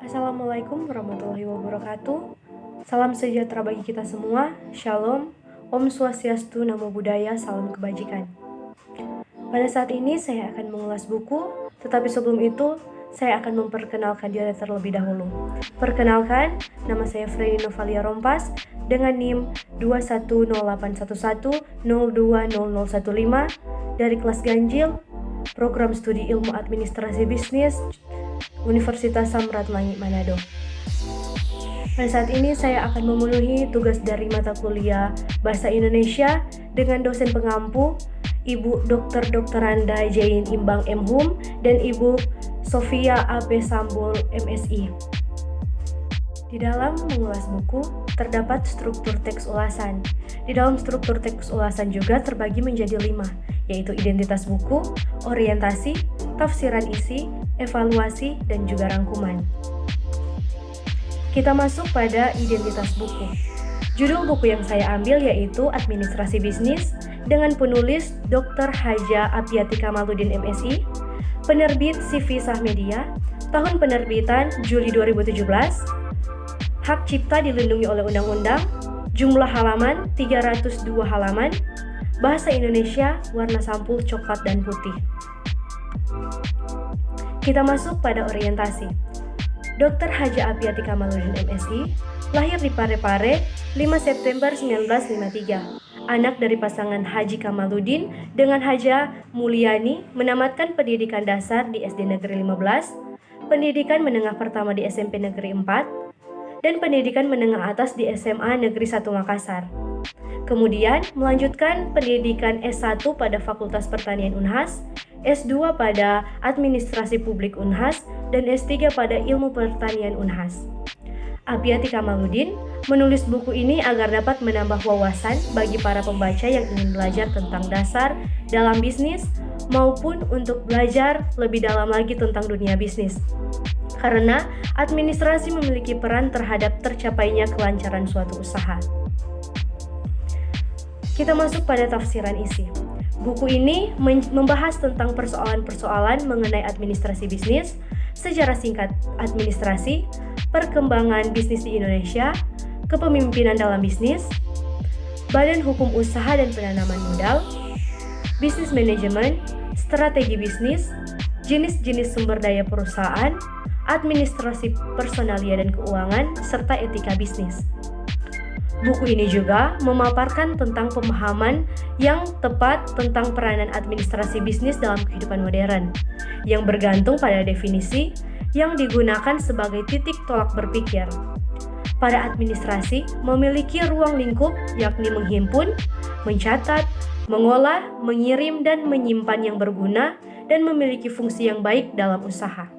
Assalamualaikum warahmatullahi wabarakatuh. Salam sejahtera bagi kita semua. Shalom. Om Swastiastu, Namo Buddhaya, salam kebajikan. Pada saat ini saya akan mengulas buku, tetapi sebelum itu saya akan memperkenalkan diri terlebih dahulu. Perkenalkan, nama saya Freddy Novalia Rompas dengan NIM 210811020015 dari kelas Ganjil, Program Studi Ilmu Administrasi Bisnis, Universitas Samratulangi Manado. Pada saat ini saya akan memenuhi tugas dari mata kuliah Bahasa Indonesia dengan dosen pengampu Ibu Dr. Randa Jain Imbang M.Hum dan Ibu Sofia A.P. Sambul MSI. Di dalam mengulas buku terdapat struktur teks ulasan. Di dalam struktur teks ulasan juga terbagi menjadi 5, yaitu identitas buku, orientasi, tafsiran isi, evaluasi, dan juga rangkuman. Kita masuk pada identitas buku. Judul buku yang saya ambil yaitu Administrasi Bisnis dengan penulis Dr. Haja Apiati Kamaludin MSI, penerbit CV Sahmedia, tahun penerbitan Juli 2017, hak cipta dilindungi oleh undang-undang, jumlah halaman 302 halaman, bahasa Indonesia, warna sampul coklat dan putih. Kita masuk pada orientasi. Dr. Haja Apiati Kamaludin MSI lahir di Parepare 5 September 1953. Anak dari pasangan Haji Kamaludin dengan Haja Mulyani, menamatkan pendidikan dasar di SD Negeri 15, pendidikan menengah pertama di SMP Negeri 4, dan pendidikan menengah atas di SMA Negeri 1 Makassar. Kemudian melanjutkan pendidikan S1 pada Fakultas Pertanian Unhas, S2 pada Administrasi Publik Unhas, dan S3 pada Ilmu Pertanian Unhas. Apiati Kamaludin menulis buku ini agar dapat menambah wawasan bagi para pembaca yang ingin belajar tentang dasar dalam bisnis maupun untuk belajar lebih dalam lagi tentang dunia bisnis. Karena administrasi memiliki peran terhadap tercapainya kelancaran suatu usaha. Kita masuk pada tafsiran isi. Buku ini membahas tentang persoalan-persoalan mengenai administrasi bisnis, sejarah singkat administrasi, perkembangan bisnis di Indonesia, kepemimpinan dalam bisnis, badan hukum usaha dan penanaman modal, bisnis manajemen, strategi bisnis, jenis-jenis sumber daya perusahaan, administrasi personalia dan keuangan, serta etika bisnis. Buku ini juga memaparkan tentang pemahaman yang tepat tentang peranan administrasi bisnis dalam kehidupan modern, yang bergantung pada definisi yang digunakan sebagai titik tolak berpikir. Pada administrasi memiliki ruang lingkup yakni menghimpun, mencatat, mengolah, mengirim, dan menyimpan yang berguna dan memiliki fungsi yang baik dalam usaha.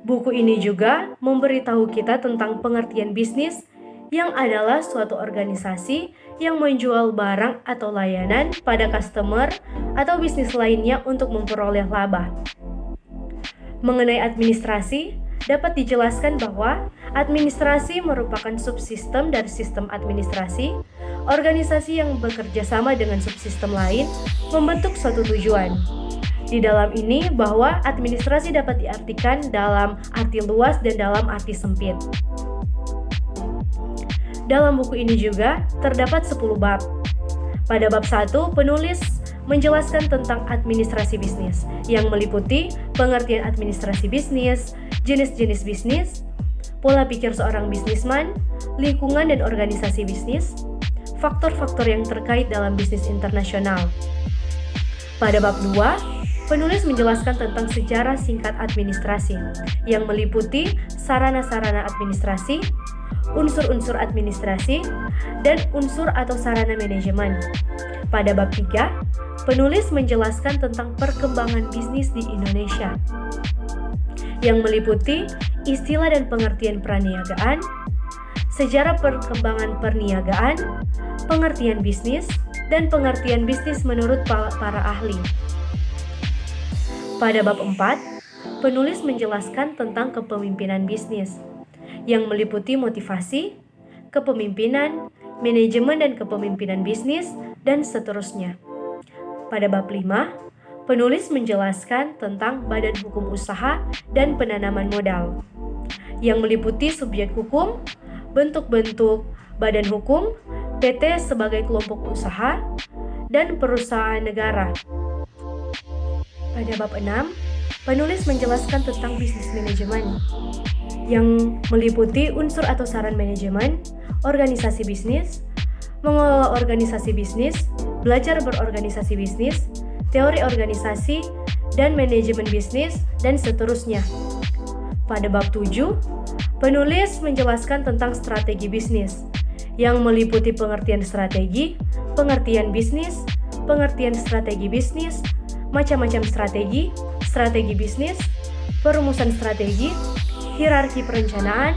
Buku ini juga memberitahu kita tentang pengertian bisnis yang adalah suatu organisasi yang menjual barang atau layanan pada customer atau bisnis lainnya untuk memperoleh laba. Mengenai administrasi, dapat dijelaskan bahwa administrasi merupakan subsistem dari sistem administrasi. Organisasi yang bekerja sama dengan subsistem lain membentuk suatu tujuan. Di dalam ini bahwa administrasi dapat diartikan dalam arti luas dan dalam arti sempit. Dalam buku ini juga terdapat 10 bab. Pada bab 1, penulis menjelaskan tentang administrasi bisnis yang meliputi pengertian administrasi bisnis, jenis-jenis bisnis, pola pikir seorang bisnisman, lingkungan dan organisasi bisnis, faktor-faktor yang terkait dalam bisnis internasional. Pada bab 2, penulis menjelaskan tentang sejarah singkat administrasi yang meliputi sarana-sarana administrasi, unsur-unsur administrasi, dan unsur atau sarana manajemen. Pada bab 3, penulis menjelaskan tentang perkembangan bisnis di Indonesia yang meliputi istilah dan pengertian perniagaan, sejarah perkembangan perniagaan, pengertian bisnis, dan pengertian bisnis menurut para ahli. Pada bab 4, penulis menjelaskan tentang kepemimpinan bisnis yang meliputi motivasi, kepemimpinan, manajemen dan kepemimpinan bisnis, dan seterusnya. Pada bab 5, penulis menjelaskan tentang badan hukum usaha dan penanaman modal, yang meliputi subjek hukum, bentuk-bentuk badan hukum, PT sebagai kelompok usaha, dan perusahaan negara. Pada bab 6, penulis menjelaskan tentang bisnis manajemen, yang meliputi unsur atau saran manajemen, organisasi bisnis, mengelola organisasi bisnis, belajar berorganisasi bisnis, teori organisasi, dan manajemen bisnis, dan seterusnya. Pada bab 7, penulis menjelaskan tentang strategi bisnis, yang meliputi pengertian strategi, pengertian bisnis, pengertian strategi bisnis, macam-macam strategi, strategi bisnis, perumusan strategi, hierarki perencanaan,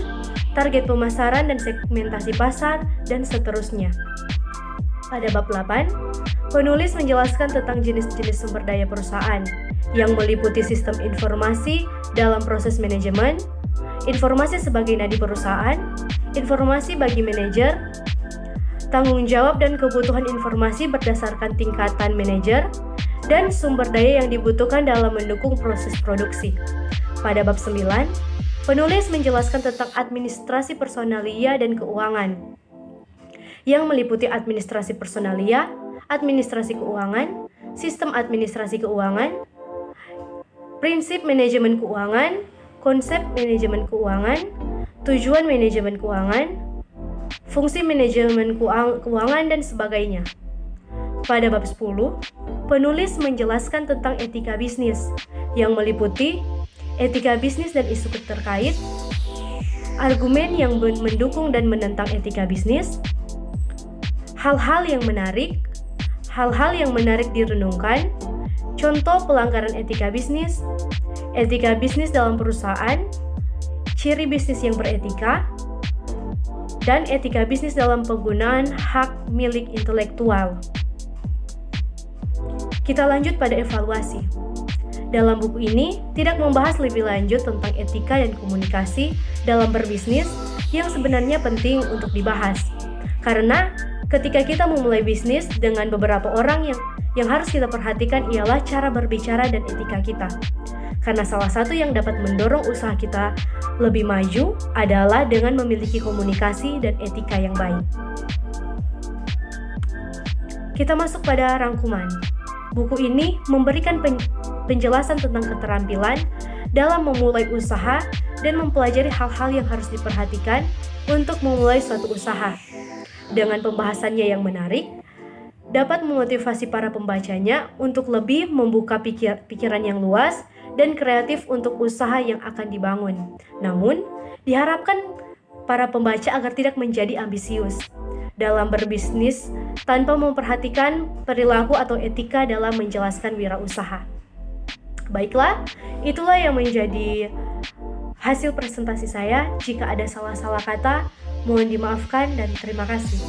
target pemasaran dan segmentasi pasar, dan seterusnya. Pada bab 8, penulis menjelaskan tentang jenis-jenis sumber daya perusahaan, yang meliputi sistem informasi dalam proses manajemen, informasi sebagai nadi perusahaan, informasi bagi manajer, tanggung jawab dan kebutuhan informasi berdasarkan tingkatan manajer, dan sumber daya yang dibutuhkan dalam mendukung proses produksi. Pada bab 9, penulis menjelaskan tentang administrasi personalia dan keuangan, yang meliputi administrasi personalia, administrasi keuangan, sistem administrasi keuangan, prinsip manajemen keuangan, konsep manajemen keuangan, tujuan manajemen keuangan, fungsi manajemen keuangan, dan sebagainya. Pada bab 10, penulis menjelaskan tentang etika bisnis, yang meliputi etika bisnis dan isu terkait, argumen yang mendukung dan menentang etika bisnis, hal-hal yang menarik direnungkan, contoh pelanggaran etika bisnis dalam perusahaan, ciri bisnis yang beretika, dan etika bisnis dalam penggunaan hak milik intelektual. Kita lanjut pada evaluasi. Dalam buku ini tidak membahas lebih lanjut tentang etika dan komunikasi dalam berbisnis yang sebenarnya penting untuk dibahas. Karena ketika kita memulai bisnis, dengan beberapa orang yang harus kita perhatikan ialah cara berbicara dan etika kita. Karena salah satu yang dapat mendorong usaha kita lebih maju adalah dengan memiliki komunikasi dan etika yang baik. Kita masuk pada rangkuman. Buku ini memberikan penjelasan tentang keterampilan dalam memulai usaha dan mempelajari hal-hal yang harus diperhatikan untuk memulai suatu usaha. Dengan pembahasannya yang menarik, dapat memotivasi para pembacanya untuk lebih membuka pikiran yang luas dan kreatif untuk usaha yang akan dibangun. Namun, diharapkan para pembaca agar tidak menjadi ambisius dalam berbisnis tanpa memperhatikan perilaku atau etika dalam menjelaskan wirausaha. Baiklah, itulah yang menjadi hasil presentasi saya. Jika ada salah-salah kata, mohon dimaafkan dan terima kasih.